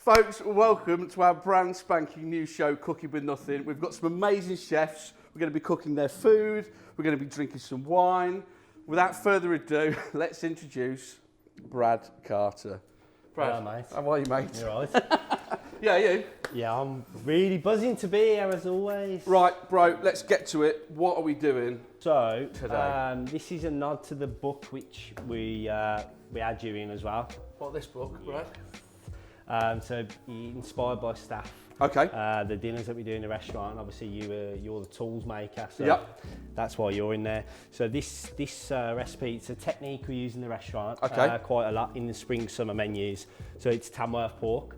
Folks, welcome to our brand spanking new show, Cooking with Nothing. We've got some amazing chefs. We're going to be cooking their food. We're going to be drinking some wine. Without further ado, let's introduce Brad Carter. Brad, hello, mate. How are you, mate? You right? Yeah, you? Yeah, I'm really buzzing to be here as always. Right, bro, let's get to it. What are we doing So, today? this is a nod to the book which we had you in as well. What, this book, right? So, inspired by staff. Okay. The dinners that we do in the restaurant, obviously you're the tools maker, so Yep. that's why you're in there. So this recipe, it's a technique we use in the restaurant Okay. quite a lot in the spring summer menus. So it's Tamworth pork.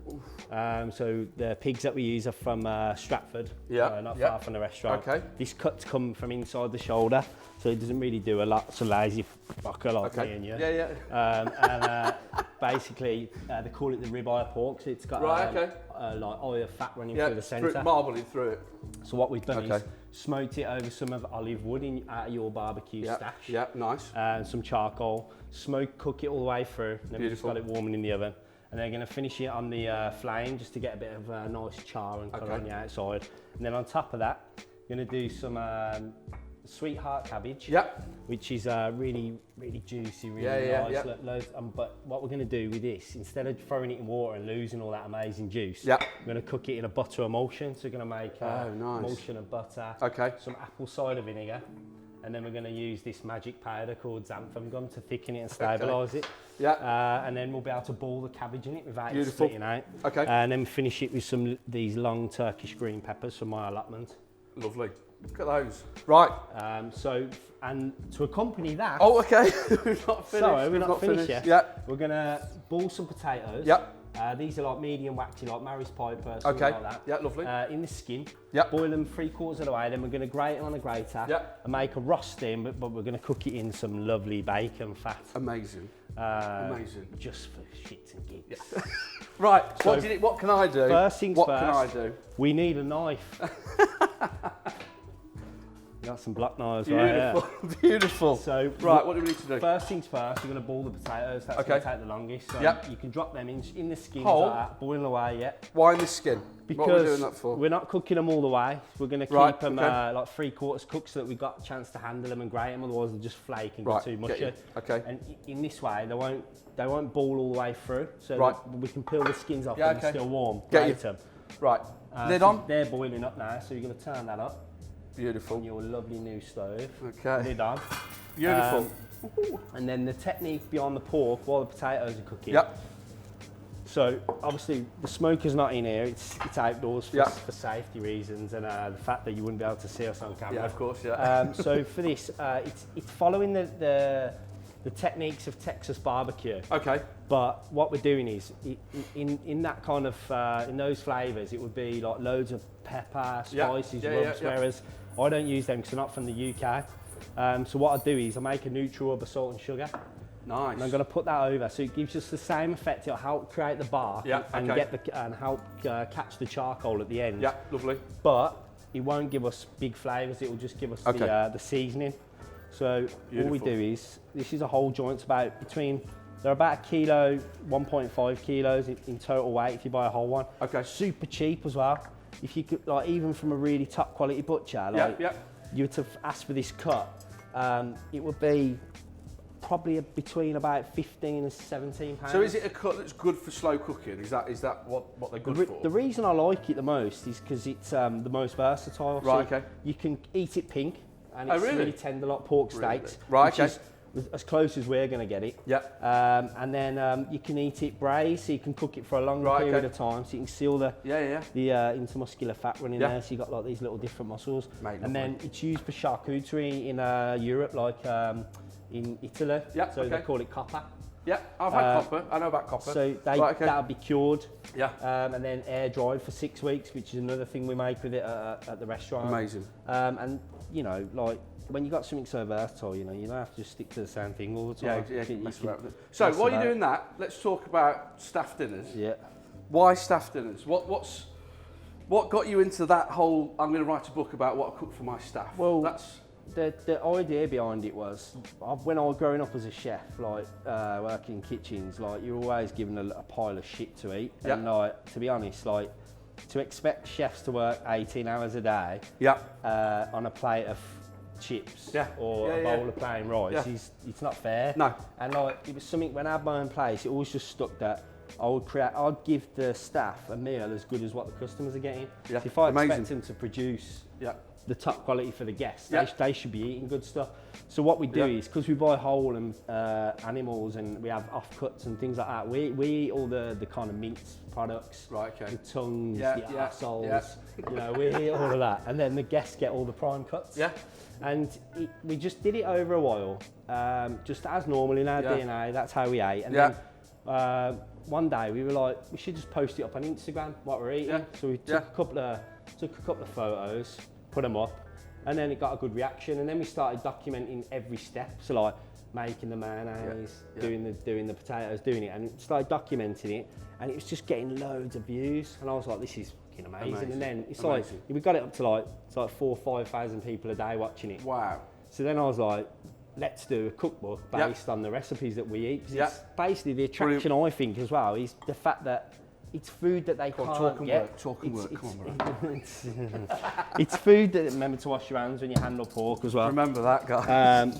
So the pigs that we use are from Stratford, Yeah, not yeah. far from the restaurant. Okay. This cuts come from inside the shoulder, so it doesn't really do a lot. So lazy fucker like me and you. Yeah, yeah. And basically, they call it the ribeye pork. So it's got Right, okay. like oil fat running Yeah, through the centre. marbling through it. So what we've done is Okay. smoked it over some of olive wood out of your barbecue Yeah, stash. yeah, nice. And some charcoal. Cook it all the way through. Then we just Beautiful. got it warming in the oven. And then going to finish it on the flame just to get a bit of nice char and colour Okay. on the outside. And then on top of that, going to do some sweetheart cabbage. Yeah. Which is really, really juicy, really Yeah, nice. yeah. Loads, but what we're going to do with this, instead of throwing it in water and losing all that amazing juice, Yeah. we're going to cook it in a butter emulsion. So we're going to make Oh, nice. emulsion of butter, Okay. some apple cider vinegar, and then we're going to use this magic powder called xanthan gum to thicken it and stabilise it. Yeah. And then we'll be able to boil the cabbage in it without it Beautiful. splitting out. Okay. And then finish it with these long Turkish green peppers from my allotment. Lovely. Look at those. Right. And to accompany that, Oh, okay. We've not finished. sorry, we're We've not finished yet. Yeah. We're gonna boil some potatoes. Yep. These are like medium waxy, like Mary's Piper, something Okay. like that. Yeah, lovely. In the skin. Yep. Boil them 3/4 of the way. Then we're gonna grate them on a grater. Yep. And make a roasting, but we're gonna cook it in some lovely bacon fat. Amazing. Amazing. Just for shits and gigs. Right. So, What can I do? First things what first. can I do? We need a knife. Got some block knives right here. Beautiful. Beautiful. So right. What do we need to do? First things first, you're going to boil the potatoes. That's Okay. going to take the longest. So Yep. you can drop them in the skins Whole? like that, boil away, yeah. Why in the skin? Because what are we doing that for? we're not cooking them all the way. We're going to keep Right, them okay. like 3/4 cooked so that we've got a chance to handle them and grate them. Otherwise, they'll just flake and Right, get too get mushy. you. Okay. And in this way, they won't boil all the way through. So Right. that we can peel the skins off Yeah, and okay. still warm. Get Grate you. them. Right. Lid So on. They're boiling up now, so you're going to turn that up Beautiful. on your lovely new stove. Okay. Lid on. Beautiful. And then the technique beyond the pork while the potatoes are cooking. Yep. So obviously the smoker's not in here, it's outdoors Yep. for safety reasons and the fact that you wouldn't be able to see us on camera. Yeah, of course. Yeah. So for this, it's following the techniques of Texas barbecue. okay. But what we're doing is, in that kind of, in those flavours, it would be like loads of pepper, Yeah. spices, Yeah, yeah, rubs, yeah. whereas I don't use them because they're not from the UK. So what I do is I make a neutral rub of salt and sugar, Nice. and I'm going to put that over, so it gives us the same effect. It'll help create the bark Yeah, and okay. and help catch the charcoal at the end. Yeah. Lovely. But it won't give us big flavours. It will just give us Okay. the seasoning. So all we Beautiful. do is, this is a whole joint. It's about they're about 1 kilo, 1.5 kilos in total weight if you buy a whole one. Okay. Super cheap as well. If you could, like, even from a really top quality butcher, like Yeah. you were to ask for this cut, it would be probably between about 15 and 17 pounds. So is it a cut that's good for slow cooking? Is that what they're good for? The reason I like it the most is because it's the most versatile. Right, So okay. You can eat it pink, and Oh, it's really? really tender like pork Really? steaks. Right, which okay. is as close as we're going to get it. Yeah. And then you can eat it braised, so you can cook it for a longer Right, period okay. of time, so you can seal the Yeah. intermuscular fat running Yeah. there, so you got like these little different muscles. Mate, and then it's used for charcuterie in Europe, like in Italy. Yeah, So they okay. call it coppa. Yeah. I've had copper. I know about copper. So Right, okay. that'll be cured. Yeah. And then air dried for 6 weeks, which is another thing we make with it at the restaurant. Amazing. And you know, like when you got something so versatile, you know, you don't have to just stick to the same thing all the Yeah. time. Yeah. You Mess can- around with it. So mess while you're about. doing that, let's talk about staff dinners. Yeah. Why staff dinners? What got you into that whole? I'm going to write a book about what I cook for my staff. Well, that's the idea behind it was, when I was growing up as a chef, like working in kitchens, like you're always given a pile of shit to eat. Yeah. And like, to be honest, like to expect chefs to work 18 hours a day Yeah. on a plate of chips Yeah. or Yeah, a yeah. bowl of plain rice, Yeah. it's not fair. No. And like, it was something, when I had my own place, it always just stuck that I'd give the staff a meal as good as what the customers are getting. Yeah, So if I amazing. expect them to produce Yeah. the top quality for the guests, Yeah. they should be eating good stuff. So what we do Yeah. is, because we buy whole and animals and we have offcuts and things like that, we eat all the kind of mince products, Right, okay. the tongues, Yeah, the yeah, assholes, yeah. you know, we eat all of that. And then the guests get all the prime cuts. Yeah. And we just did it over a while, just as normal in our Yeah. DNA, that's how we ate. And Yeah. then one day we were like, we should just post it up on Instagram, what we're eating. Yeah. So we took a couple of photos, put them up, and then it got a good reaction. And then we started documenting every step. So like making the mayonnaise, Yeah. doing the potatoes, doing it, and started documenting it. And it was just getting loads of views. And I was like, this is fucking amazing. Amazing. And then it's Amazing. like, we got it up to like, it's like 4,000 or 5,000 people a day watching it. Wow. So then I was like, let's do a cookbook Yep. based on the recipes that we eat. 'Cause Yep. it's basically the attraction, I think, as well, is the fact that it's food that they Come can't on, talk and get. work, talk and work, come on, bro. It's food that, remember to wash your hands when you handle pork as well. Remember that, guy.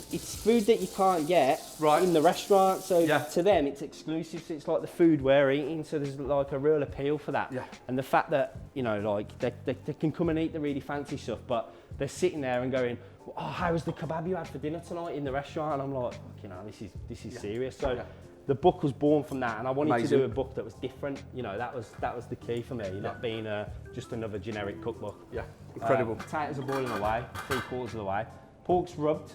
It's food that you can't get Right. in the restaurant, so Yeah. to them it's exclusive, so it's like the food we're eating, so there's like a real appeal for that. Yeah. And the fact that, you know, like they can come and eat the really fancy stuff, but they're sitting there and going, oh, how was the kebab you had for dinner tonight in the restaurant? And I'm like, you know, this is serious. So Yeah. the book was born from that, and I wanted Amazing. to do a book that was different. You know, that was the key for me, not being just another generic cookbook. Yeah. Incredible. Potatoes are boiling away, 3/4 of the way. Pork's rubbed.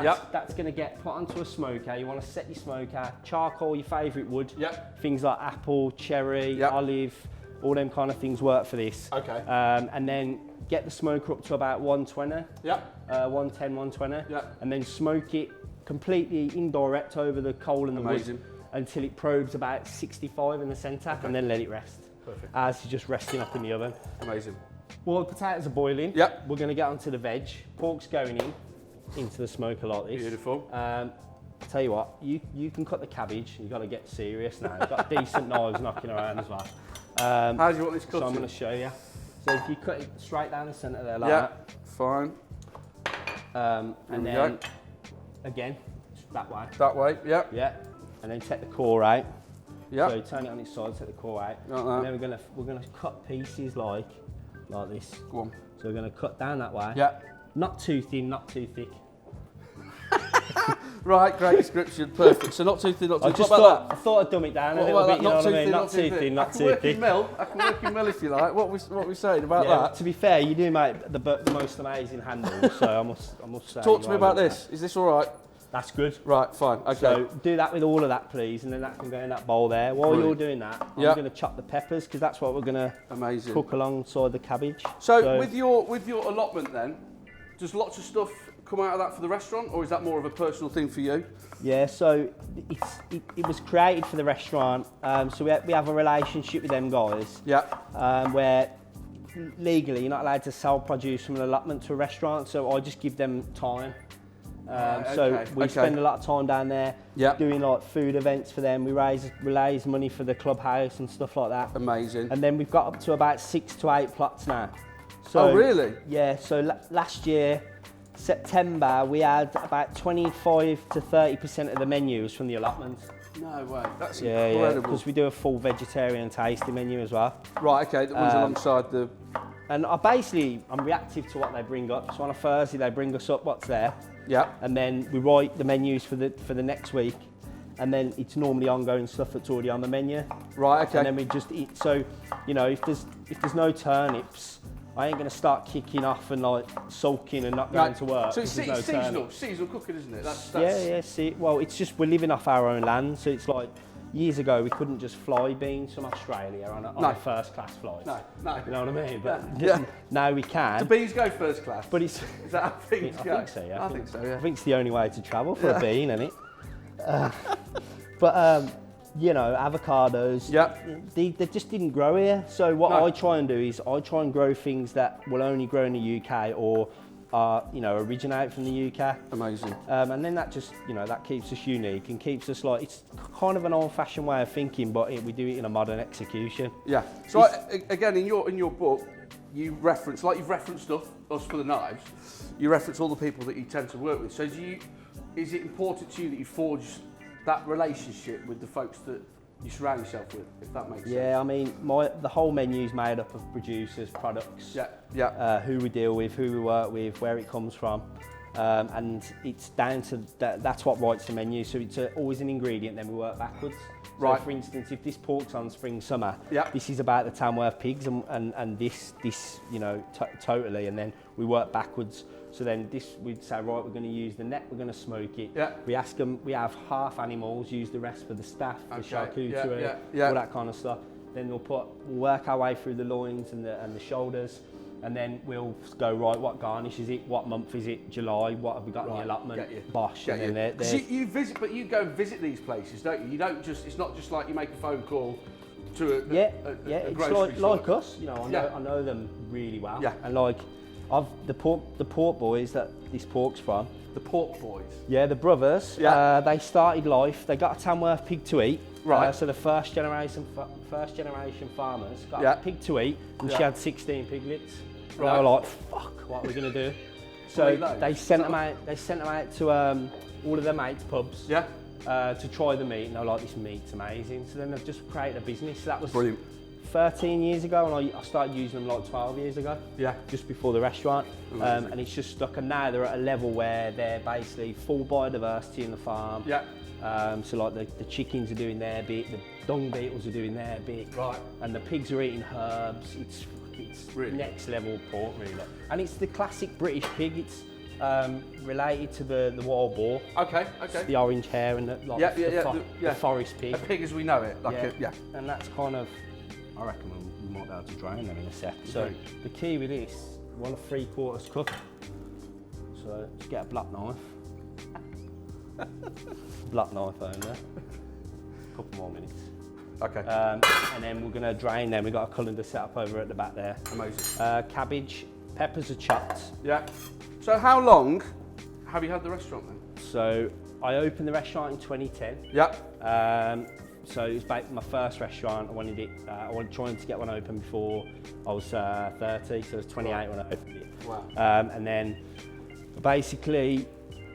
Yep. That's going to get put onto a smoker. You want to set your smoker, charcoal, your favourite wood. Yep. Things like apple, cherry, Yep. olive, all them kind of things work for this. Okay. And then get the smoker up to about 120, Yeah. 110, 120. Yep. And then smoke it completely indirect over the coal and the Amazing. wood until it probes about 65 in the centre, and then let it rest. Perfect. As it's just resting up in the oven. Amazing. Well, the potatoes are boiling. Yep. We're going to get onto the veg. Pork's going into the smoker like this. Beautiful. Tell you what, you can cut the cabbage. You've got to get serious now. You've got decent knives knocking around as well. How do you want this cut? So I'm going to show you. So if you cut it straight down the centre there like Yeah. Fine. that, and we then go. again that way. That way. Yeah. Yeah. And then take the core out. Yeah. So turn it on its side, take the core out, Like that. and then we're gonna cut pieces like this. Go on. So we're gonna cut down that way. Yeah. Not too thin, not too thick. Right. Great description. Perfect. So not too thin, not too I thick. just What about thought, I thought I'd dumb it down that? a What little about bit, that? you know Not what too I mean? thin, Not too thin, I not can too work thick. in mill. I can work in mill if you like. What we saying about Yeah, that? to be fair, you do make the most amazing handles, so I must say. Talk you to me are about good at this. Is this all right? that. That's good. Right. Fine. Okay. So do that with all of that, please, and then that can go in that bowl there. While Brilliant. you're doing that, I'm Yeah. going to chop the peppers because that's what we're going to Amazing. cook alongside the cabbage. So with your allotment then, does lots of stuff come out of that for the restaurant, or is that more of a personal thing for you? Yeah, so it was created for the restaurant. So we have a relationship with them guys Yeah. where legally you're not allowed to sell produce from an allotment to a restaurant. So I just give them time. So okay, we okay. spend a lot of time down there Yeah. doing like food events for them. We raise money for the clubhouse and stuff like that. Amazing. And then we've got up to about 6 to 8 plots now. So, Oh, really? Yeah, so last year, September, we had about 25 to 30% of the menus from the allotment. No way. That's Yeah, incredible. because we do a full vegetarian tasting menu as well. Right. Okay. That one's alongside the. And I'm reactive to what they bring up. So on a Thursday, they bring us up what's there. Yeah. And then we write the menus for the next week. And then it's normally ongoing stuff that's already on the menu. Right. Okay. And then we just eat. So, you know, if there's no turnips, I ain't gonna start kicking off and like sulking and not going to work. So it's if there's no turnips. seasonal cooking, isn't it? That's Yeah. See, well, it's just we're living off our own land, so it's like years ago we couldn't just fly beans from Australia on a first class flight. No. You know what I mean? But Yeah. now we can. Do beans go first class? But it's. Is that how things I go? think so. Yeah. I think so. Yeah. I think it's the only way to travel for a bean, isn't it? But you know, avocados. Yeah. They just didn't grow here. So what No. I try and do is I try and grow things that will only grow in the UK or are, you know, originate from the UK. Amazing. And then that just, you know, that keeps us unique and keeps us like, it's kind of an old-fashioned way of thinking, but we do it in a modern execution. Yeah. So again, in your book, you reference, like you've referenced us for the knives, you reference all the people that you tend to work with. So is it important to you that you forge that relationship with the folks that you surround yourself with, if that makes sense? Yeah, I mean, the whole menu is made up of producers, products, who we deal with, who we work with, where it comes from. And it's down to that's what writes the menu. So it's always an ingredient, then we work backwards. Right. So for instance, if this pork's on spring summer, Yeah. this is about the Tamworth pigs and this you know, totally, and then we work backwards. So then we'd say, right, we're going to use the neck, we're going to smoke it. Yeah. We ask them, we have half animals, use the rest for the staff, the charcuterie, Yeah. all that kind of stuff. Then we'll work our way through the loins and the shoulders, and then we'll go, right, what garnish is it, what month is it, July, what have we got in the allotment, Get you. bosh. Get and then you. You visit, but you go and visit these places, don't you? You don't just, it's not just like you make a phone call to a it's grocery store. like us, you know, I know them really well. Yeah. And like, the pork boys that this pork's from, The Pork Boys. yeah, the brothers, Yeah. they started life, they got a Tamworth pig to eat. Right. So the first generation farmers got Yeah. a pig to eat, and she Yeah. had 16 piglets. And Right. they were like, fuck, what are we going to do? So Loads. they sent them out to all of their mates' pubs Yeah. to try the meat, and they were like, this meat's amazing. So then they've just created a business. That was Brilliant. 13 years ago, and I started using them like 12 years ago. Yeah. Just before the restaurant. Amazing. And it's just stuck, and now they're at a level where they're basically full biodiversity in the farm. Yeah. So like the chickens are doing their bit, the dung beetles are doing their bit, Right. and the pigs are eating herbs. It's Really? next level pork, really. And it's the classic British pig. It's related to the Wild Boar. Okay. The orange hair and the forest pig. A pig as we know it. And that's kind of, I reckon we might be able to drain them in a sec. So Okay. the key with this, we want a 3/4 cook. So just get a black knife. Black knife only. Couple more minutes. Okay. And then we're going to drain them. We've got a colander set up over at the back there. Amazing. Cabbage, peppers are chopped. Yeah. So how long have you had the restaurant then? So I opened the restaurant in 2010. Yeah. So it was my first restaurant. I wanted trying to get one open before I was 30, so I was 28 when I opened it. Wow. And then basically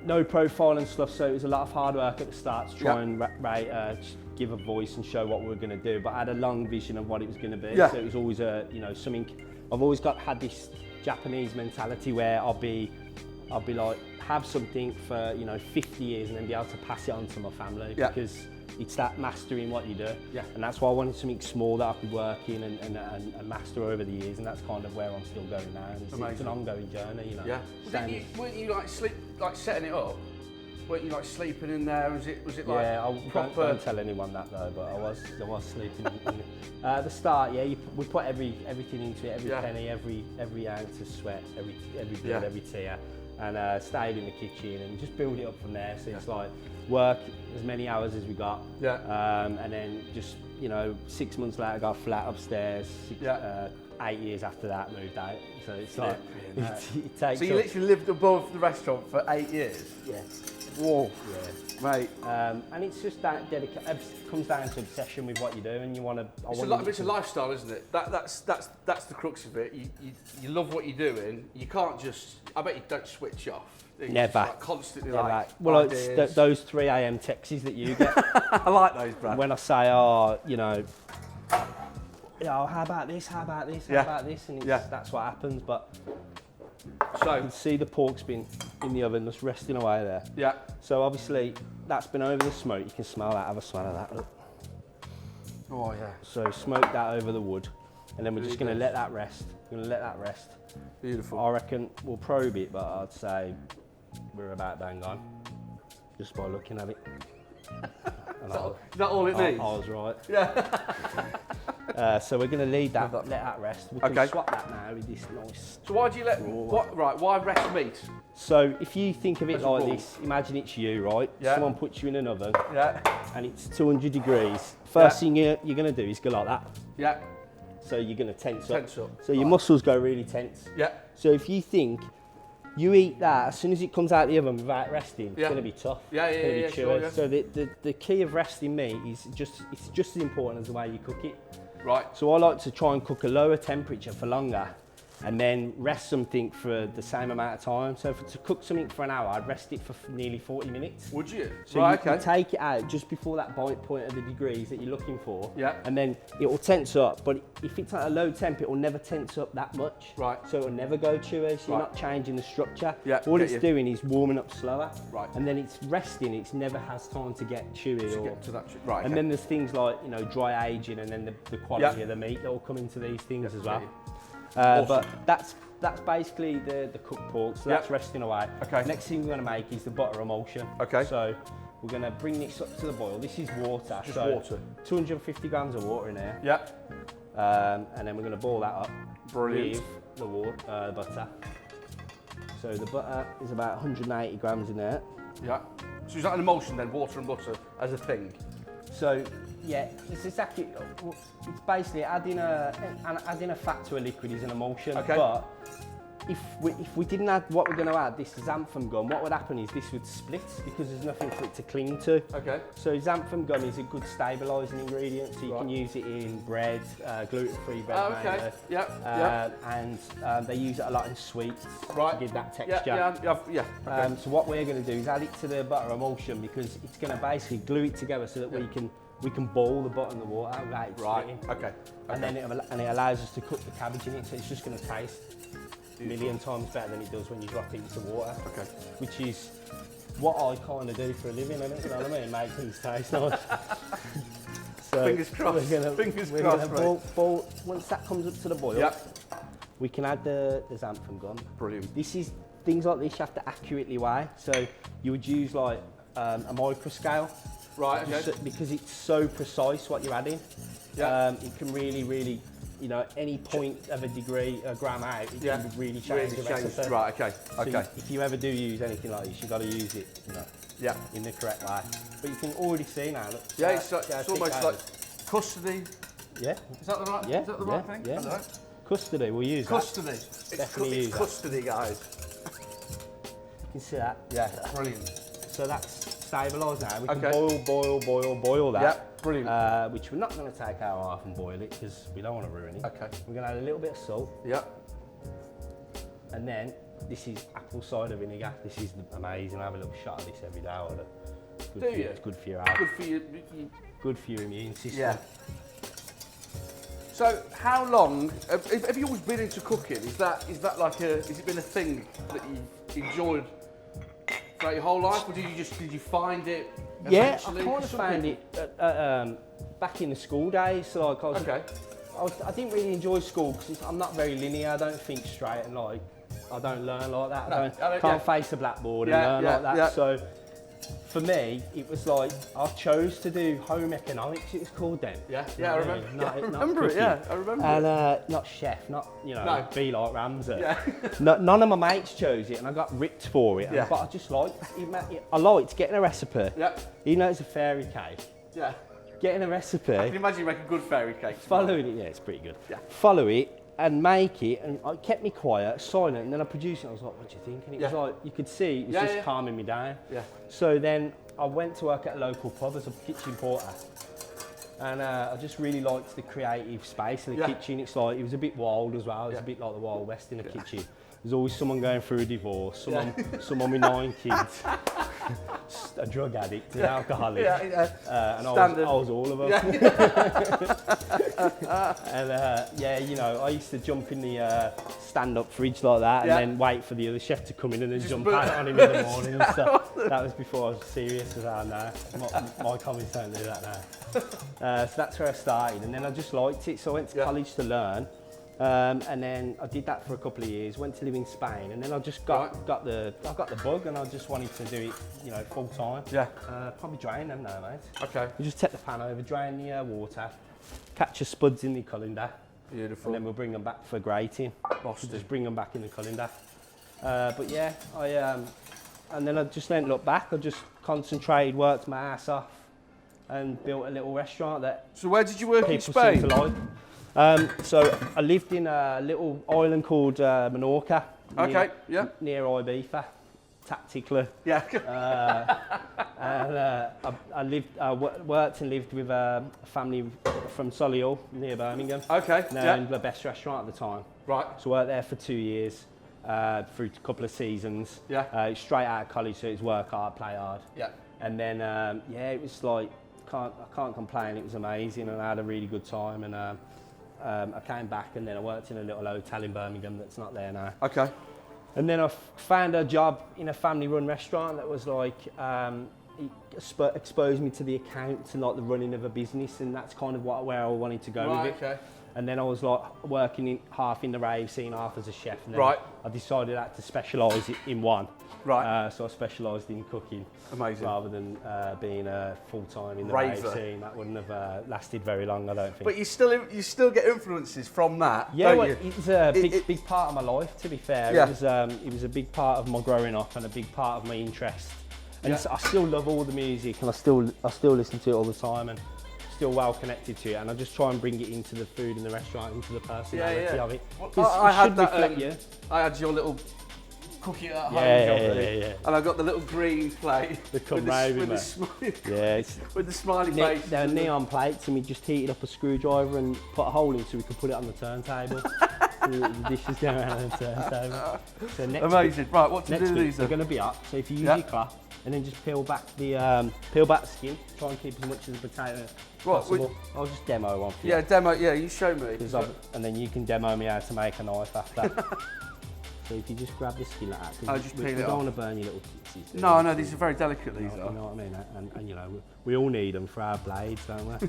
no profile and stuff, so it was a lot of hard work at the start to try and give a voice and show what we were going to do. But I had a long vision of what it was going to be. Yeah. So it was always something. I've always had this Japanese mentality where I'll be like have something for 50 years and then be able to pass it on to my family because it's that mastering what you do. Yeah. And that's why I wanted something small that I could work in and master over the years, and that's kind of where I'm still going now. And it's an ongoing journey, you know. Yeah. Weren't you like setting it up? Weren't you like sleeping in there? Was it like proper? Don't tell anyone that though, but I was sleeping in at the start. Yeah, we put everything into it, every penny, every ounce of sweat, every blood, every tear, and stayed in the kitchen and just build it up from there. So it's like work as many hours as we got, and then just 6 months later got a flat upstairs. 8 years after that moved out. So it's like it takes. So you literally lived above the restaurant for 8 years. Yeah. Whoa. Yeah. Mate. And it's just that dedication. It comes down to obsession with what you do, and you want to. It's a lifestyle, isn't it? That's the crux of it. You love what you're doing. You can't just. I bet you don't switch off. Never. Just, like, constantly Never. like. Well, it's those 3 a.m. texts that you get. I like those, Brad. When I say, how about this? How about this? How about this? And that's what happens. But so you can see the pork's been in the oven, just resting away there. Yeah. So obviously that's been over the smoke. You can smell that. Have a smell of that. Look. Oh yeah. So smoke that over the wood, and then we're just going to let that rest. We're going to let that rest. Beautiful. I reckon we'll probe it, but I'd say we're about bang on, just by looking at it. Is that all it needs? I was right. Yeah. So we're going to let that rest. We can swap that now with this nice. So why do you why rest meat? So if you think of it like this, imagine it's you, right? Yeah. Someone puts you in an oven. Yeah. And it's 200 degrees. First thing you're going to do is go like that. Yeah. So you're going to tense up. Tense up. So your muscles go really tense. Yeah. So if you think You eat that, as soon as it comes out of the oven without resting, it's Yeah. going to be tough. Yeah, It's going to be chewy. sure, yeah. So the key of resting meat is it's just as important as the way you cook it. Right. So I like to try and cook a lower temperature for longer and then rest something for the same amount of time. So to cook something for an hour, I'd rest it for nearly 40 minutes. Would you? So right, you okay. take it out just before that bite point of the degrees that you're looking for. Yeah. And then it will tense up, but if it's at a low temp, it will never tense up that much. Right. So it will never go chewy, so you're Right. not changing the structure. Yeah, All get it's you. doing is warming up slower. Right. And then it's resting, it never has time to get chewy. To or, get to that. Right. And okay. then there's things like, dry aging and then the quality Yeah. of the meat that will come into these things Yeah, as well. get you. But Awesome. that's basically the cooked pork, so Yep. that's resting away. Okay. Next thing we're going to make is the butter emulsion. Okay. So we're going to bring this up to the boil. This is water. Just so water. 250 grams of water in here. Yeah. And then we're going to boil that up Brilliant. with the butter. So the butter is about 180 grams in there. Yeah. So is that an emulsion then, water and butter as a thing? So yeah, it's exactly. It's basically adding a fat to a liquid is an emulsion. Okay. But if we didn't add what we're going to add, this xanthan gum, what would happen is this would split because there's nothing for it to cling to. Okay. So xanthan gum is a good stabilising ingredient, so you can Right. use it in bread, gluten-free bread. Oh, okay. mainly. Yeah. And they use it a lot in sweets Right. to give that Yeah. texture. Yeah. Okay. So what we're going to do is add it to the butter emulsion because it's going to basically glue it together so that we can boil the butter and the water without it Right. splitting. Okay. And then it allows us to cook the cabbage in it, so it's just going to taste a million times better than it does when you drop it into water. Okay. Which is what I kind of do for a living, I don't, you know what I mean? Make things taste nice. So Fingers crossed. We're gonna, Fingers we're crossed, gonna boil. Once that comes up to the boil, Yep. we can add the xanthan gum. Brilliant. This is things like this you have to accurately weigh. So you would use like a micro scale. Right. Okay. Because it's so precise what you're adding. Yeah. It can really, any point of a gram out, it Yeah. can really change Really the changed. recipe. Right. Okay. So Okay. if you ever do use anything like this, you've got to use it, Yeah. in the correct way. But you can already see now. Look, Yeah. how- It's, like, how it's thick almost that like is. custody. Yeah, Is that the right? Yeah, Is that the yeah, right thing? yeah. I don't know. custody. We'll use Custody. It's, Definitely it's use that. custody, guys. that. You can see that. Yeah. Brilliant. So that's stabilised now. We can Okay. boil that. Yeah. Brilliant. Which we're not going to take our half and boil it because we don't want to ruin it. Okay. We're going to add a little bit of salt. Yeah. And then this is apple cider vinegar. This is amazing. I have a little shot of this every day. It's good Do for you? It's good for your health. Good for you. Good for your immune system. Yeah. So how long have you always been into cooking? Is that like has it been a thing that you've enjoyed throughout your whole life, or did you find it? Yeah, I eventually? kind of Some found people- it back in the school days. So like Okay. I didn't really enjoy school because I'm not very linear. I don't think straight and like I don't learn like that. No, I can't yeah. face a blackboard and Yeah, learn yeah, like that. yeah. So for me, it was like I chose to do home economics. It was called then. Yeah, You yeah, I know what remember. mean? Yeah, I Not remember it. cooking. Yeah, I remember And it. not chef, not No. be like Ramsay. Yeah. None of my mates chose it, and I got ripped for it. Yeah. But I just liked it. I liked getting a recipe. Yeah, Even though it's a fairy cake, yeah. getting a I can recipe, imagine you make a good fairy cake. following it, yeah, it's pretty good. Yeah. Follow it and make it, and it kept me quiet, silent, and then I produced it. I was like, "What do you think?" And it was Yeah. like you could see it was Yeah, just yeah. calming me down. Yeah. So then I went to work at a local pub as a kitchen porter. And I just really liked the creative space in the Yeah. kitchen. It was a bit wild as well. It was Yeah. a bit like the Wild West in the kitchen. There's always someone going through a divorce, someone with 9 kids, a drug addict, an alcoholic. Yeah, And I Standard. was all of them. And I used to jump in the stand-up fridge like that, Yeah. and then wait for the other chef to come in and then Just jump put- out on him in the morning and stuff. That was before I was serious as I know. My comments don't do that now. So that's where I started, and then I just liked it. So I went to Yeah. college to learn, and then I did that for a couple of years. Went to live in Spain, and then I just got the bug, and I just wanted to do it, full time. Yeah. Probably drain them now, mate. Okay. You just take the pan over, drain the water, catch your spuds in the colander, Beautiful. and then we'll bring them back for grating. Boston. Just bring them back in the colander. But yeah, and then I just didn't look back. I just concentrated, worked my ass off, and built a little restaurant that So where did you work in people Spain? seem to like. So I lived in a little island called Menorca. Okay, yeah. Near Ibiza, tactically. Yeah. And I worked and lived with a family from Solihull, near Birmingham. Okay, They yeah. owned the best restaurant at the time. Right. So I worked there for 2 years, through a couple of seasons. Yeah. Straight out of college, so it was work hard, play hard. Yeah. And then, it was like, I can't complain, it was amazing, and I had a really good time. And I came back, and then I worked in a little hotel in Birmingham that's not there now. Okay. And then I found a job in a family-run restaurant that was like, it exposed me to the accounts and like the running of a business, and that's kind of where I wanted to go with it. Okay. And then I was like working half in the rave scene, half as a chef. And then Right. I decided I had to specialise in one. Right. So I specialised in cooking. Amazing. Rather than being full-time in the rave Raver. scene. That wouldn't have lasted very long, I don't think. But you still get influences from that, Yeah, don't well, you? it was a big part of my life, to be fair. Yeah. It was a big part of my growing up and a big part of my interest. And Yeah. I still love all the music, and I still listen to it all the time, and still well connected to it. And I just try and bring it into the food and the restaurant, into the personality of it. Well, 'Cause I it had should that. reflect you. I had your little cookie at home, Yeah. and I got the little green plate The come with raving, with the mate. smiley, Yeah, it's with the smiley face. they're neon plates, and we just heated up a screwdriver and put a hole in so we could put it on the turntable. So the dishes go around on the turntable. So next Amazing. Right, what to Next do week these? they're going to be hot, so if you use Yeah. your cloth and then just peel back the skin, try and keep as much of the potato as Right, possible. I'll just demo one for you. Yeah, demo. Yeah, you show me. And then you can demo me how to make a knife after. So if you just grab the skin like that, I'll because just we peel it don't off. want to burn your little tootsies. do No, we? no, these are very delicate. These You are. know what I mean? And you know, we all need them for our blades, don't we?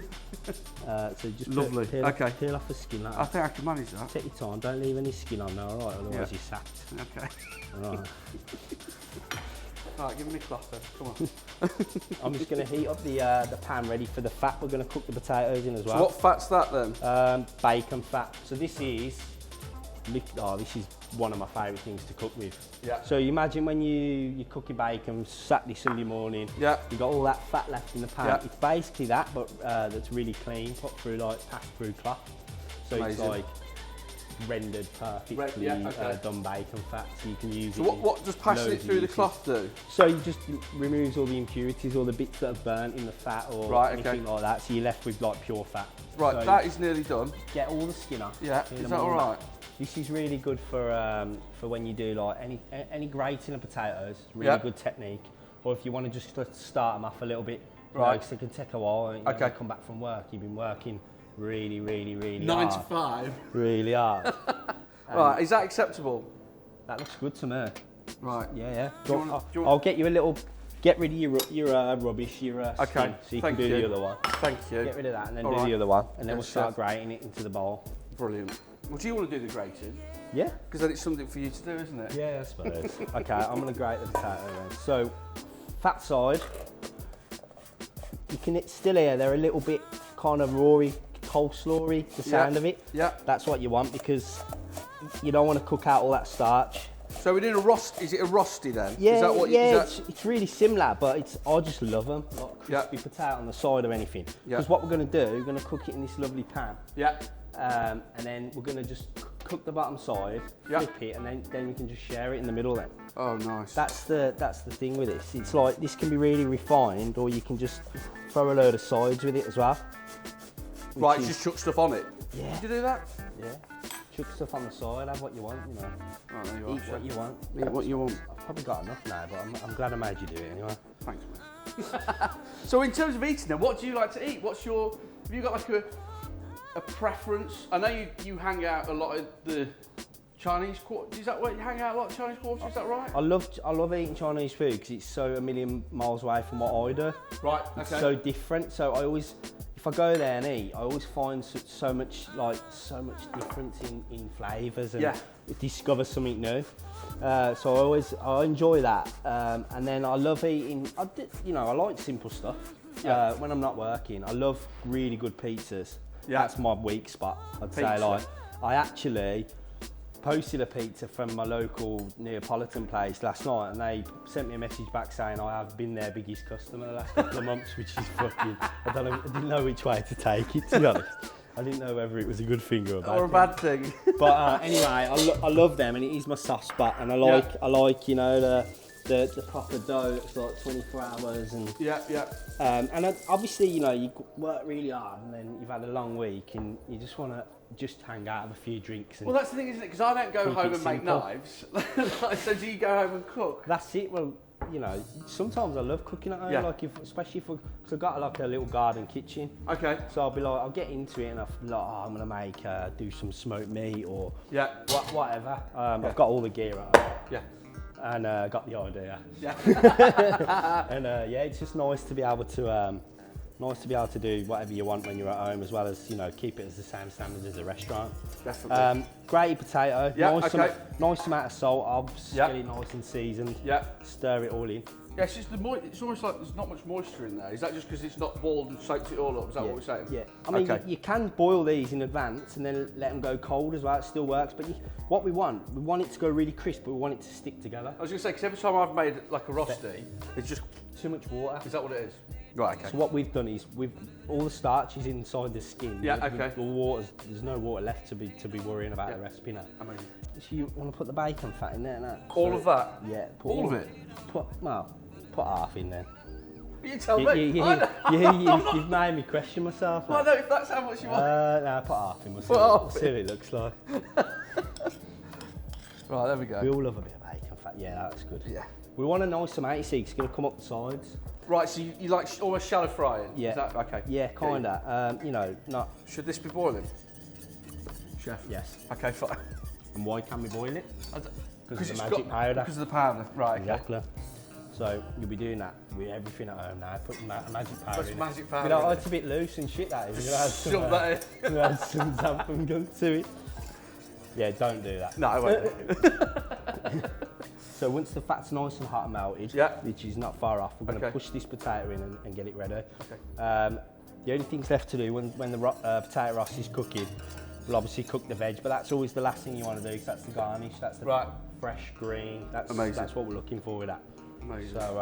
So just Lovely. Peel, Okay. peel off the skin like I that. think I can manage that. Take your time, don't leave any skin on there, alright? Otherwise Yeah. you're sacked. Okay. Alright. Right, give me a cloth then. Come on. I'm just going to heat up the pan ready for the fat. We're going to cook the potatoes in as well. So what fat's that then? Bacon fat. So this is one of my favourite things to cook with. Yeah. So you imagine when you're cooking bacon Saturday, Sunday morning. Yeah. You got all that fat left in the pan. Yeah. It's basically that, but that's really clean, put through passed through cloth. So Amazing. it's like rendered perfectly okay. done bacon fat, so you can use So it. what does passing loads it of through the uses. cloth do? So you just removes all the impurities, all the bits that have burnt in the fat or Right, anything okay. like that. So you're left with like pure fat. Right, So that is nearly done. get all the skin off. Yeah, peel is them that all right? This is really good for when you do like any grating of potatoes. Really Yeah. good technique. Or if you want to just start them off a little bit, Right. because it can take a while. And, Okay. You come back from work, you've been working really, really, really 9 to hard. 5. Really hard. Right, is that acceptable? That looks good to me. Right. Yeah. Do you wanna- I'll, do you I'll get you a little. Get rid of your rubbish, your Okay, skin, so you can thank do you. the other one. Thank you. Get rid of that and then All do right. the other one, and then we'll Yes, start chef. grating it into the bowl. Brilliant. Well, do you want to do the grating? Yeah. Because then it's something for you to do, isn't it? Yeah, I suppose. Okay, I'm going to grate the potato then. So, fat side, you can still hear they're a little bit kind of rawy, coleslawy, the sound of it. Yeah. That's what you want because you don't want to cook out all that starch. So we're doing a roast. Is it a roasty then? Yeah, Is that what yeah, you, is that, it's really similar, but I just love them. Like crispy Yeah. potato on the side of anything. Yeah. Because what we're going to do, we're going to cook it in this lovely pan. yeah. And then we're going to just cook the bottom side, Yeah. flip it, and then we can just share it in the middle then. Oh, nice. That's the thing with this. It's like this can be really refined, or you can just throw a load of sides with it as well. right, is- just chuck stuff on it. Yeah. Did you do that? Yeah. Chuck stuff on the side, have what you want, you know. Oh, there you are. Eat what you want. Eat what you want. I've probably got enough now, but I'm glad I made you do it anyway. Thanks, mate. So in terms of eating then, what do you like to eat? Have you got like a preference? I know you hang out a lot at the Chinese quarter. Is that where you hang out a lot, Chinese quarter? Is that right? I love eating Chinese food because it's so a million miles away from what I do. Right, okay. It's so different. So I always, if I go there and eat, I always find so much difference in flavours and Yeah. discover something new. So I enjoy that. And then I love eating. I like simple stuff. Yeah. When I'm not working, I love really good pizzas. Yeah. That's my weak spot. I'd say Pizza. like I actually posted a pizza from my local Neapolitan place last night, and they sent me a message back saying I have been their biggest customer the last couple of months, which is fucking. I didn't know which way to take it, to be honest. I didn't know whether it was a good thing or a bad Or a thing. bad thing. But anyway, I love them, and it is my soft spot. And I like you know the proper dough. It's like 24 hours, and Yeah. obviously you know you work really hard, and then you've had a long week, and you just want to just hang out, have a few drinks. And Well, that's the thing, isn't it? Because I don't go Keep home it and make simple. knives. So do you go home and cook? that's it. Well, you know, sometimes I love cooking at home, Yeah. like especially because I've got like a little garden kitchen. Okay. So I'll be like, I'll get into it, and I'll be like, oh, I'm gonna make do some smoked meat or Yeah. whatever. I've got all the gear at home. Yeah. And got the idea. Yeah. And yeah, it's just nice to be able to do whatever you want when you're at home, as well as you know keep it as the same standard as a restaurant. Definitely. Grated potato, Yeah, nice, okay. nice amount of salt, obs, Yeah. get it nice and seasoned. Yeah. Stir it all in. Yeah, it's just it's almost like there's not much moisture in there. Is that just because it's not boiled and soaked it all up? Is that yeah. what we're saying? Yeah, I mean Okay. you can boil these in advance and then let them go cold as well. It still works, but what we want it to go really crisp, but we want it to stick together. I was going to say, because every time I've made like a rosti, it's just, Too much water. is that what it is? Right, okay. So what we've done is all the starch is inside the skin. Yeah, The- okay. The water's, there's no water left to be worrying about Yeah. the recipe now. I mean, So you want to put the bacon fat in there now? all of that? Yeah. Put All of it? Put half in there. You tell You, me. you, I know. you've made me question myself. I know if that's how much you want. No, put half in. We'll see, Put half see what it looks like. Right, there we go. We all love a bit of bacon fat. Yeah, that's good. Yeah. We want a nice amount. You see, it's going to come up the sides. Right, so you like almost shallow frying? Yeah. Is that, okay. Yeah, kinda. You know, not. Should this be boiling? Chef? Yes. Okay, fine. And why can we boil it? Because of the it's magic powder. Because of the powder. Right, okay. Exactly. So you'll be doing that with everything at home now. Put magic powder That's in. magic You powder. know, in it's a bit loose and shit. That is. You're gonna add some, Shove that in. you're gonna add some damp and gunk to it. Yeah, don't do that. No, I won't. So once the fat's nice and hot and melted, Yeah. which is not far off, we're going to Okay. push this potato in and get it ready. Okay. The only things left to do when the potato roast is cooking, we'll obviously cook the veg, but that's always the last thing you want to do because that's the garnish, that's the Right. fresh green. That's Amazing. That's what we're looking for with that. Amazing. So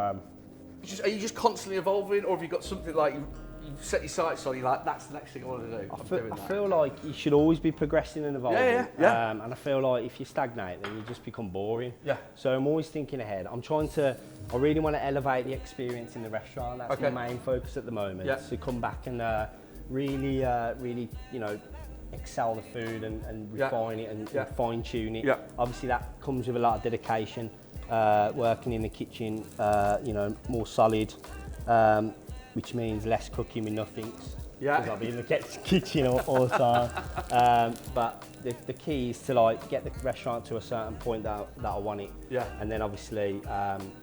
Are you just constantly evolving, or have you got something like you've set your sights on? You're like, that's the next thing I want to do. I'm doing I that. feel like you should always be progressing and evolving. Yeah. And I feel like if you stagnate, then you just become boring. Yeah. So I'm always thinking ahead. I really want to elevate the experience in the restaurant. That's Okay. my main focus at the moment. Yeah. To come back and really, you know, excel the food and Yeah. refine it and Yeah. fine tune it. Yeah. Obviously that comes with a lot of dedication, working in the kitchen, you know, more solid, which means less cooking with nothings. Yeah. Because I'll be in the kitchen all the time. But the key is to like get the restaurant to a certain point that I want it. Yeah. And then obviously,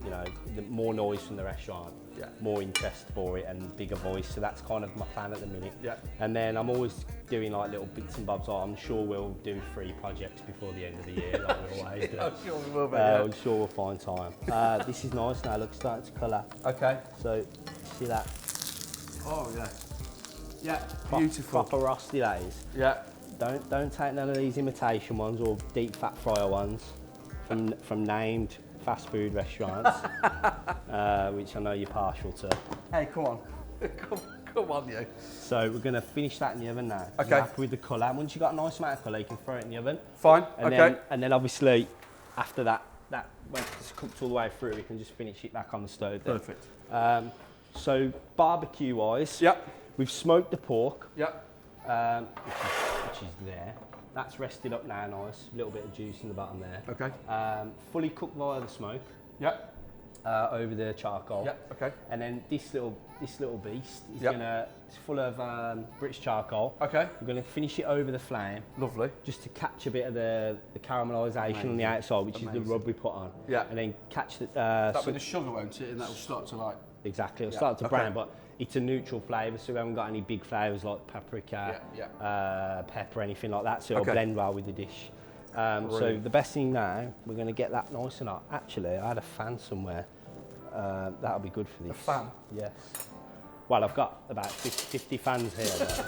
you know, the more noise from the restaurant, Yeah. more interest for it and bigger voice. So that's kind of my plan at the minute. Yeah. And then I'm always doing like little bits and bobs. I'm sure we'll do 3 projects before the end of the year, like we always do. I'm sure we will, mate, yeah. I'm sure we'll find time. This is nice now. Look, starting to colour. Okay. So see that? Oh yeah. Yeah. Pro- Beautiful. Proper rusty that is. Yeah. Don't take none of these imitation ones or deep fat fryer ones from named fast food restaurants, which I know you're partial to. Hey, come on. come on, you. So we're going to finish that in the oven now. Okay. You're happy with the colour. Once you've got a nice amount of colour, you can throw it in the oven. Fine. And okay. then obviously after that when it's cooked all the way through, we can just finish it back on the stove. Then. Perfect. So barbecue wise, Yep. we've smoked the pork. Yep. Which is there. That's rested up now, nice. A little bit of juice in the bottom there. Okay. Fully cooked via the smoke Yep. over the charcoal. Yep. Okay. And then this little beast is Yep. it's full of British charcoal. Okay. We're gonna finish it over the flame Lovely. just to catch a bit of the caramelisation on the outside, which is Amazing. the rub we put on. Yeah. And then catch the That'll be the sugar, won't it? And that'll start to like. exactly. It'll Yeah, start to okay. brown, but it's a neutral flavour, so we haven't got any big flavours like paprika, pepper, anything like that. So it'll Okay. blend well with the dish. So Brilliant. the best thing now, we're going to get that nice and hot. Actually, I had a fan somewhere. That'll be good for this. fan? Yes. Well, I've got about 50 fans here.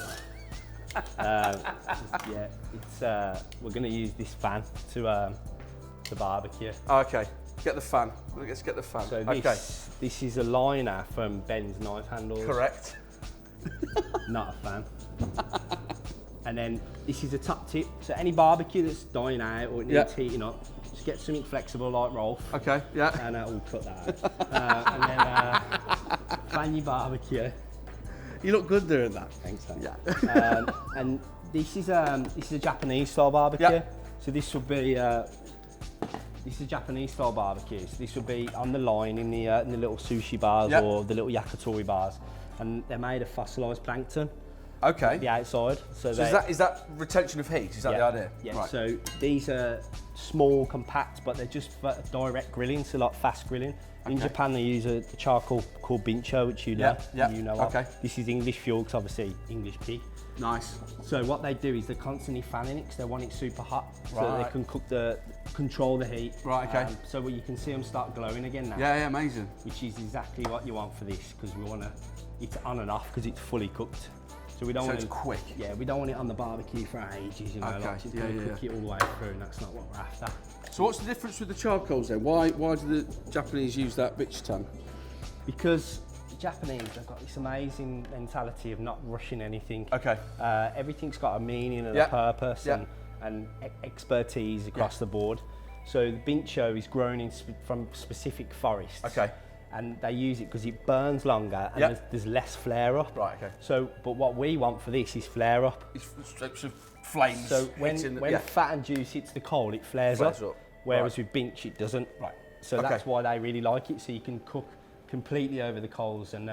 We're going to use this fan to barbecue. Okay. Get the fan. Let's get the fan. So okay. this is a liner from Ben's Knife Handles. Correct. Not a fan. And then this is a top tip. So any barbecue that's dying out or it needs heating up, just get something flexible like Rolf. Okay, yeah. And we'll cut that out. And then plan your barbecue. You look good doing that. Thanks, thanks. Yeah. And this is a Japanese style barbecue. Yeah. So this would be this is Japanese style barbecue. So this would be on the line in the little sushi bars or the little yakitori bars, and they're made of fossilised plankton. Okay. The outside. So is that retention of heat? Is that the idea? Yeah. Right. So these are small, compact, but they're just for direct grilling, so like fast grilling. In Japan, they use a charcoal called bincho, which you know. You know. Okay. This is English fuel, because obviously English pig. Nice. So what they do is they're constantly fanning it because they want it super hot, so that they can control the heat. Right. Okay. So you can see them start glowing again now. Yeah. Amazing. Which is exactly what you want for this, because we want it's on and off because it's fully cooked. So we don't want it's it quick. Yeah, we don't want it on the barbecue for ages. You know, like it's going to cook it all the way through, and that's not what we're after. So what's the difference with the charcoals then? Why do the Japanese use that bitch tongue? Because the Japanese have got this amazing mentality of not rushing anything. Okay. Everything's got a meaning and a purpose and expertise across the board. So the bincho is grown from specific forests. Okay. And they use it because it burns longer and there's less flare up. Right. Okay. So, but what we want for this is flare up. It's flames. So when fat and juice hits the coal, it flares up. Whereas with binch, it doesn't. Right. So that's why they really like it. So you can cook completely over the coals and.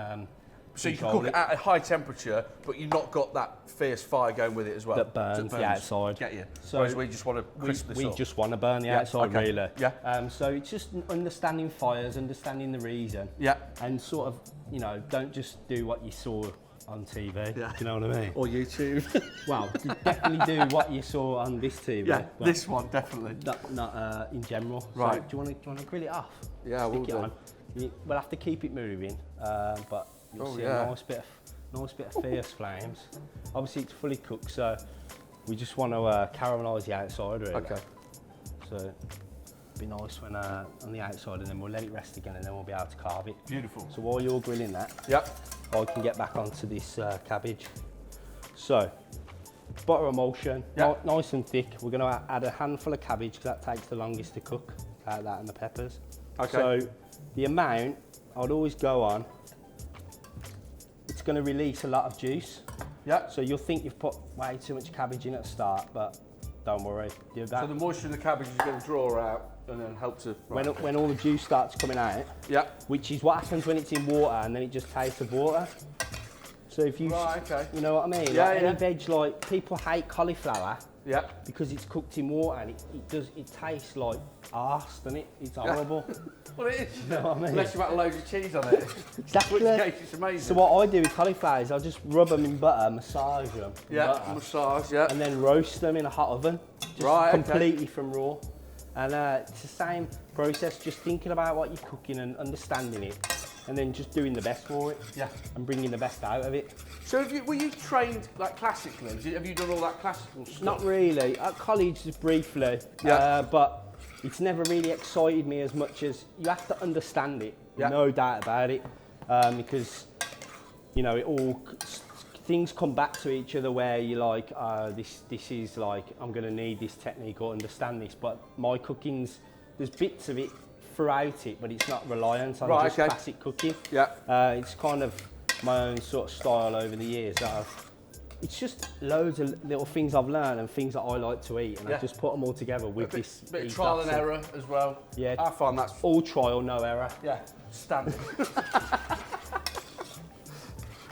So you can cook it at a high temperature, but you've not got that fierce fire going with it as well. That burns the outside. Get you. So whereas we just want to crisp this up. We just want to burn the outside, really. Yeah. So it's just understanding fires, understanding the reason. Yeah. And sort of, don't just do what you saw on TV. Yeah. Do you know what I mean? Or YouTube. Well, definitely do what you saw on this TV. Yeah, this one definitely. Not in general. Right. So do you want to grill it off? Yeah, we'll Stick it on. We'll have to keep it moving, but you'll see a nice bit of fierce flames. Obviously, it's fully cooked, so we just want to caramelise the outside, really. Okay. So it'll be nice when on the outside, and then we'll let it rest again, and then we'll be able to carve it. Beautiful. So while you're grilling that, I can get back onto this cabbage. So butter emulsion, nice and thick. We're going to add a handful of cabbage because that takes the longest to cook. That and the peppers. Okay. So the amount I'd always go on. It's going to release a lot of juice. Yeah. So you'll think you've put way too much cabbage in at the start, but don't worry. Do that. So the moisture in the cabbage is going to draw out and then help to... When all the juice starts coming out, which is what happens when it's in water and then it just tastes of water. So if you, you know what I mean? Yeah, Any veg, like people hate cauliflower. Yeah. Because it's cooked in water and it tastes like arse, doesn't it? It's horrible. Well, it is. You know what I mean? Unless you add loads of cheese on it. Exactly. Which case it's amazing. So what I do with cauliflower is I'll just rub them in butter, massage them. Massage, and then roast them in a hot oven. Just completely from raw. And it's the same process, just thinking about what you're cooking and understanding it. And then just doing the best for it. Yeah. And bringing the best out of it. So were you trained like classically? Have you done all that classical stuff? Not really. At college, just briefly. But it's never really excited me as much as you have to understand it. No doubt about it. Because, things come back to each other where you're like, this is like, I'm going to need this technique or understand this. But my cooking's, there's bits of it throughout it, but it's not reliant on just classic cooking. Yeah. It's kind of my own sort of style over the years. It's just loads of little things I've learned and things that I like to eat, and I just put them all together with this. Bit of trial and error as well. Yeah. I find that's all trial, no error. Yeah. Standard.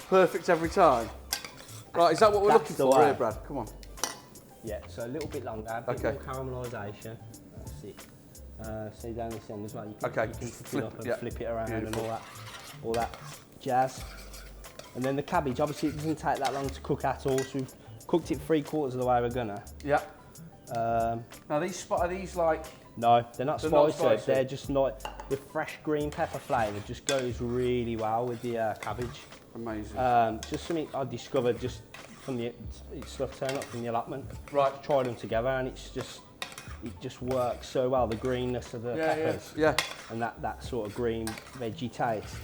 Perfect every time. Right, is that what we're looking for here, Brad? Come on. Yeah. So a little bit longer, a bit more caramelisation. That's it. See down this end as well. You can flip it up and flip it around and all that jazz. And then the cabbage, obviously it doesn't take that long to cook at all. So we've cooked it 3/4 of the way we're gonna. Yeah. Now are these like? No, they're not spicy. They're just not. The fresh green pepper flavour just goes really well with the cabbage. Amazing. Just something I discovered just from the stuff turning up from the allotment. Right. Tried them together and it just works so well. The greenness of the peppers. Yeah. And that sort of green veggie taste.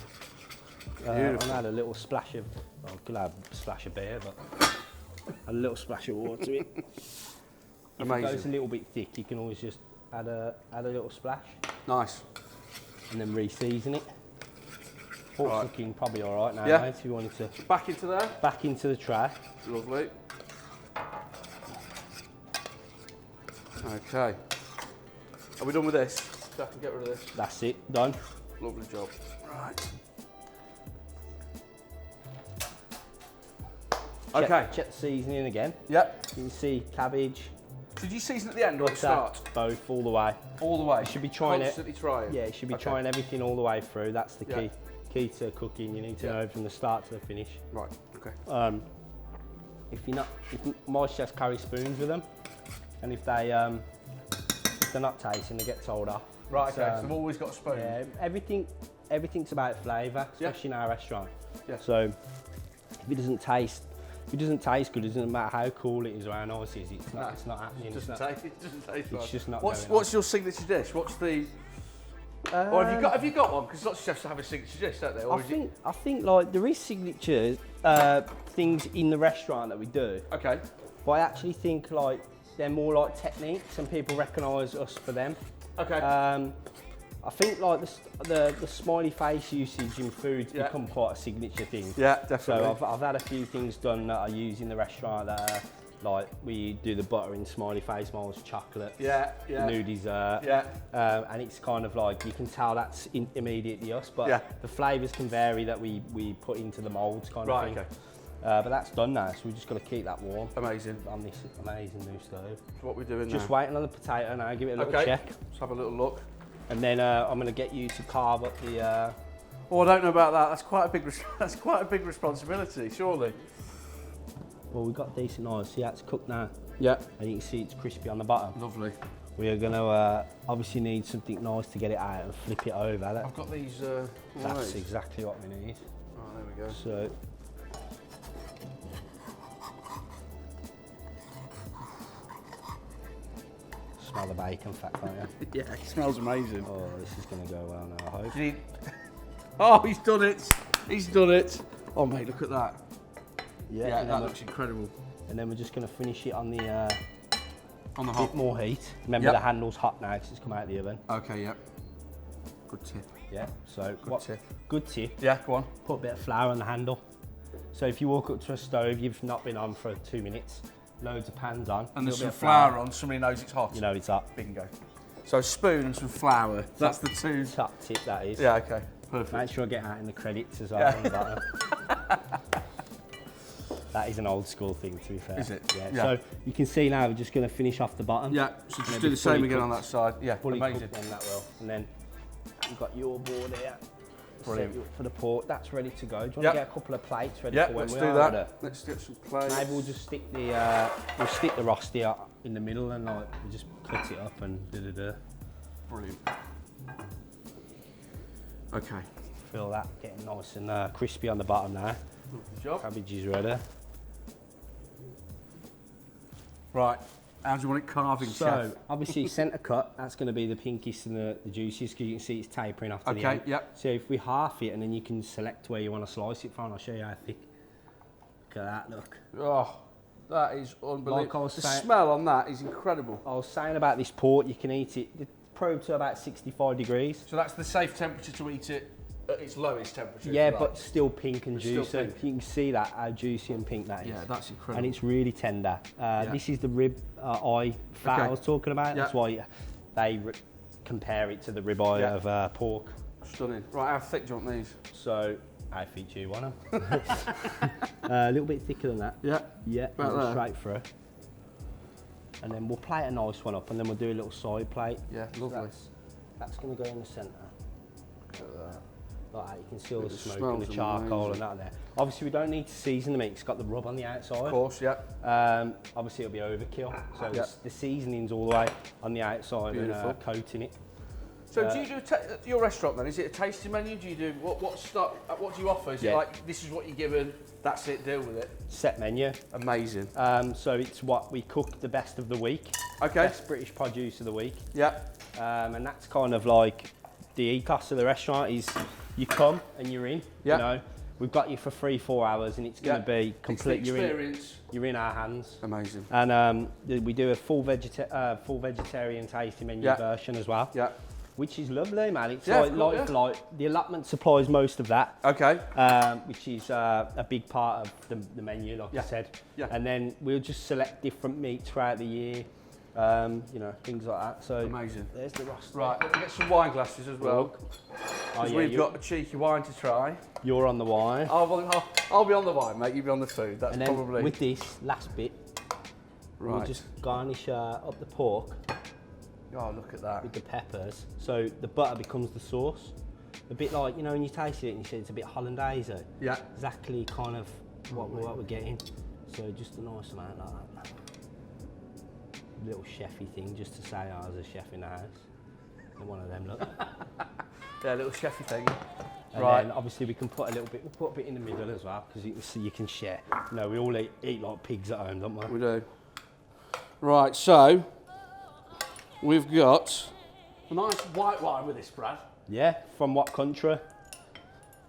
And I had a little splash of, well, I could have a splash of beer, but Add a little splash of water to it. If it goes a little bit thick, you can always just add a little splash. Nice. And then re-season it. Pork's looking probably all right now, mate, if you wanted to. Back into there? Back into the tray. Lovely. Okay. Are we done with this? So I can get rid of this. That's it, done. Lovely job. Right. Okay. Check the seasoning again. Yep. You can see cabbage. Did you season at the end or at the start? Both, all the way. All the way. You should be trying Constantly trying. Yeah, you should be trying everything all the way through. That's the key. Key to cooking. You need to know from the start to the finish. Right. Okay. If my chefs carry spoons with them, and if they're not tasting, they get told off. Right. Okay. So they've always got a spoon. Yeah. Everything's about flavour, especially in our restaurant. Yeah. So if it doesn't taste good, it doesn't matter how cool it is or how nice it is. It's not happening. It doesn't taste It's just not. What's your signature dish? What's the? Or have you got one? Because lots of chefs have a signature dish, don't they? Or I think like there is signature things in the restaurant that we do. Okay. But I actually think like they're more like techniques, and people recognise us for them. Okay. I think like the smiley face usage in food's become quite a signature thing. Yeah, definitely. So I've had a few things done that I use in the restaurant that are, like we do the butter in smiley face molds, chocolate, the new dessert, and it's kind of like you can tell that's immediately us, but the flavours can vary that we put into the moulds kind of thing. Okay. But that's done now, so we've just got to keep that warm. Amazing. On this amazing new stove. So what we're doing just now? Waiting on the potato now, give it a little check. Let's have a little look. And then I'm going to get you to carve up the... Oh, I don't know about that. That's quite a big responsibility, surely. Well, we've got decent knives. See how it's cooked now? Yeah. And you can see it's crispy on the bottom. Lovely. We are going to obviously need something nice to get it out and flip it over. I've got these... that's exactly what we need. Oh, there we go. So... Smell the bacon fat, can't you? Yeah, it smells amazing. Oh, this is going to go well now, I hope. Oh, he's done it. He's done it. Oh, mate, look at that. Yeah, that looks incredible. And then we're just going to finish it on the hot. bit more heat. Remember the handle's hot now because it's come out of the oven. Okay, yep. Good tip. Yeah, so good tip. Yeah, go on. Put a bit of flour on the handle. So if you walk up to a stove, you've not been on for 2 minutes. Loads of pans on. And there's some flour on, somebody knows it's hot. You know it's hot. Bingo. So a spoon and some flour. That's the two. Top tip, that is. Yeah, okay. Perfect. Make sure I get out in the credits as well on the bottom. That is an old school thing, to be fair. Is it? Yeah. So you can see now we're just going to finish off the bottom. Yeah, so just do the same again on that side. Yeah, amazing. On that well. And then you've got your board here. Brilliant. For the pork, that's ready to go. Do you want to get a couple of plates ready for when let's we do are that. ready? Let's get some plates. Maybe we'll just stick the rosti up in the middle and like we just cut it up and da-da-da. Brilliant. Okay. Feel that getting nice and crispy on the bottom now. Good job. Cabbage is ready. Right. How do you want it carving, chef? So, obviously centre cut, that's going to be the pinkiest and the juiciest because you can see it's tapering off to the end. Okay, yep. So if we half it and then you can select where you want to slice it from, I'll show you how thick. Look at that, look. Oh, that is unbelievable. Like the smell on that is incredible. I was saying about this pork, you can eat it probed to about 65 degrees. So that's the safe temperature to eat it at its lowest temperature? Yeah, but still pink and juicy. Still pink. You can see that, how juicy and pink that is. Yeah, that's incredible. And it's really tender. This is the rib eye fat I was talking about. That's why they compare it to the rib eye of pork. Stunning. Right, how thick do you want these? So, how thick do you want them? A little bit thicker than that. Yeah. Yeah, straight through. And then we'll plate a nice one up and then we'll do a little side plate. Yeah, lovely. That's going to go in the centre. Look at that. Like that, you can see all the smoke and the charcoal and that there. Obviously, we don't need to season the meat, it's got the rub on the outside. Of course, yeah. Obviously, it'll be overkill. So the seasoning's all the way on the outside and coating it. So do you do your restaurant then? Is it a tasting menu? Do you do what do you offer? Is it like this is what you're given, that's it, deal with it? Set menu. Amazing. So it's what we cook the best of the week. Okay. Best British produce of the week. Yeah. And that's kind of like the ethos of the restaurant is you come and you're in. You know, We've got you for 3-4 hours, and it's going to be complete. It's the experience. You're in our hands. Amazing. And we do a full vegetarian tasting menu version as well. Yeah. Which is lovely, man. It's like the allotment supplies most of that. Okay. Which is a big part of the menu, like I said. Yeah. And then we'll just select different meats throughout the year. You know, things like that. So amazing. There's the roster. Right, let me get some wine glasses as well. Oh, yeah, we've got a cheeky wine to try. You're on the wine. I'll be on the wine, mate. You be on the food. That's and then probably. with this last bit, we'll just garnish up the pork. Oh, look at that. With the peppers, so the butter becomes the sauce. A bit like, you know, when you taste it and you say it's a bit hollandaise. Yeah. Exactly kind of what we're getting. So just a nice amount like that. Little chefy thing, just to say I was a chef in the house. And one of them, look. Yeah, little chefy thing. And then obviously we can put a little bit, we'll put a bit in the middle as well, because you can see you can share. You know, we all eat like pigs at home, don't we? We do. Right, so we've got a nice white wine with this, Brad. Yeah, from what country?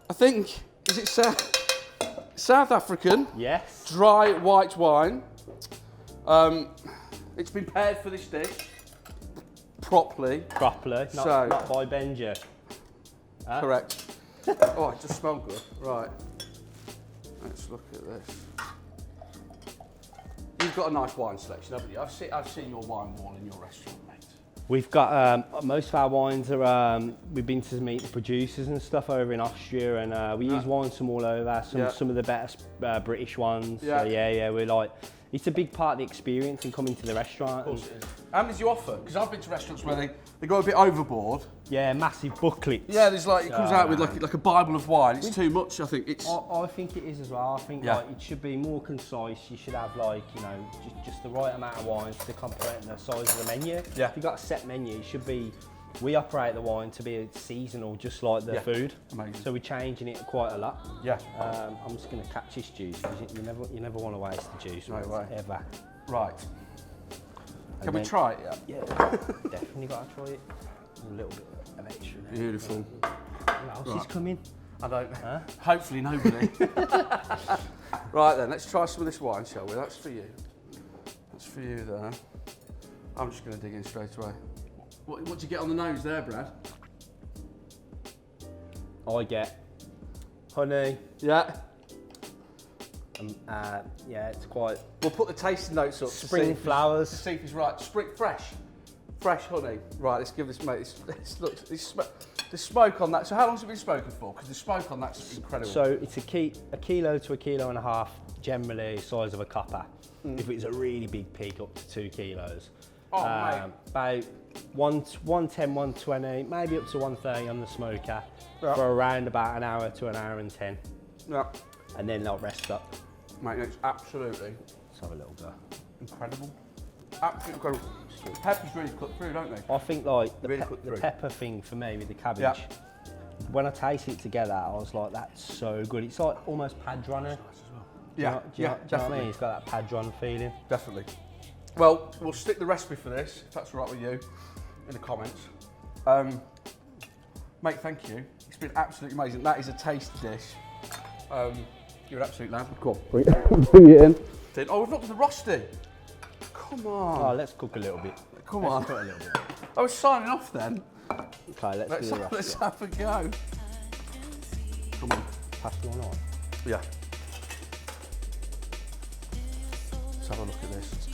I think, is it South African? Yes. Dry white wine. It's been paired for this dish properly. Properly, not by Benja. Huh? Correct. Oh, it just smells good. Right. Let's look at this. You've got a nice wine selection, haven't you? I've seen your wine wall in your restaurant, mate. We've got most of our wines are. We've been to meet the producers and stuff over in Austria, and we use wines from all over. Some of the best British ones. Yeah. So yeah, we're like. It's a big part of the experience in coming to the restaurant. Of course it is. How many do you offer? Because I've been to restaurants where they go a bit overboard. Yeah, massive booklets. Yeah, there's like, it comes out with like a Bible of wine. It's too much, I think. I think it is as well. I think like, it should be more concise. You should have like, you know, just the right amount of wines to complement the size of the menu. Yeah. If you've got a set menu, it should be, we operate the wine to be seasonal, just like the food. Amazing. So we're changing it quite a lot. Yeah. I'm just going to catch this juice, because you never want to waste the juice. No way. Ever. Right. Can we try it? Yeah, definitely got to try it. A little bit of extra. Beautiful. Who else is coming? I don't know. Huh? Hopefully nobody. Right then, let's try some of this wine, shall we? That's for you. That's for you there. I'm just going to dig in straight away. What do you get on the nose there, Brad? I get honey. Yeah. Yeah, it's quite. We'll put the tasting notes up. Spring flowers. To see if it's right. Spring, fresh honey. Right, let's give this mate. The smoke on that. So how long's it been smoking for? Because the smoke on that's incredible. So it's a kilo to a kilo and a half, generally size of a copper. If it's a really big pig, up to 2 kilos. Oh, mate. About 110, 120, maybe up to 130 on the smoker for around about an hour to an hour and 10. Yeah. And then they'll rest up. Mate, it's absolutely. Let's have a little go. Incredible. Absolutely incredible. Peppers really cut through, don't they? I think like the Really pepper thing for me with the cabbage, when I taste it together, I was like, that's so good. It's like almost padron. Yeah, do you know what I mean? It's got that padron feeling. Definitely. Well, we'll stick the recipe for this, if that's all right with you, in the comments. Mate, thank you. It's been absolutely amazing. That is a tasty dish. You're an absolute lamb. Go on, bring it in. Oh, we've not done the roasting. Come on. Oh, let's cook a little bit. Come on. Cook a little bit. I was signing off then. Okay, let's do the roasting. Let's have a go. Come on. Pass the one on. Yeah. Let's have a look at this.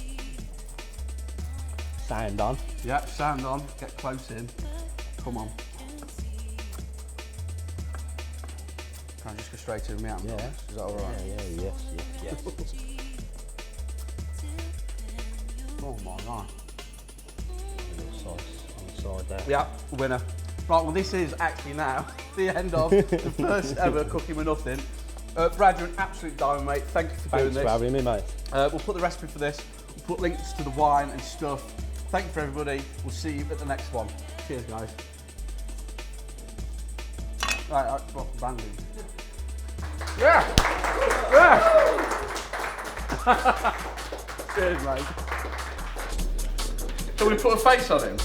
Sound on. Yeah, sound on. Get close in. Come on. Can I just go straight in with me out? Yeah. Is that all right? Yeah, yes. Oh my God. A little slice on the side there. Yeah, winner. Right, well this is actually now the end of the first ever Cooking with Nothing. Brad, you're an absolute diamond, mate. Thank you for doing this. Thanks for having me, mate. We'll put the recipe for this. We'll put links to the wine and stuff. Thank you for everybody. We'll see you at the next one. Cheers, guys. Right, well, branding. Yeah! Cheers, mate. Shall we put a face on him?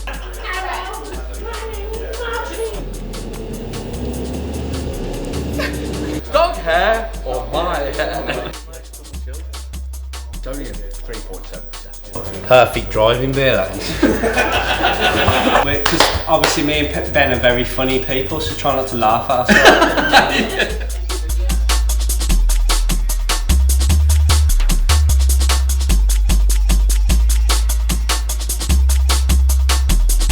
Dog hair! Perfect driving beer, that is. Because obviously me and Ben are very funny people, so try not to laugh at us.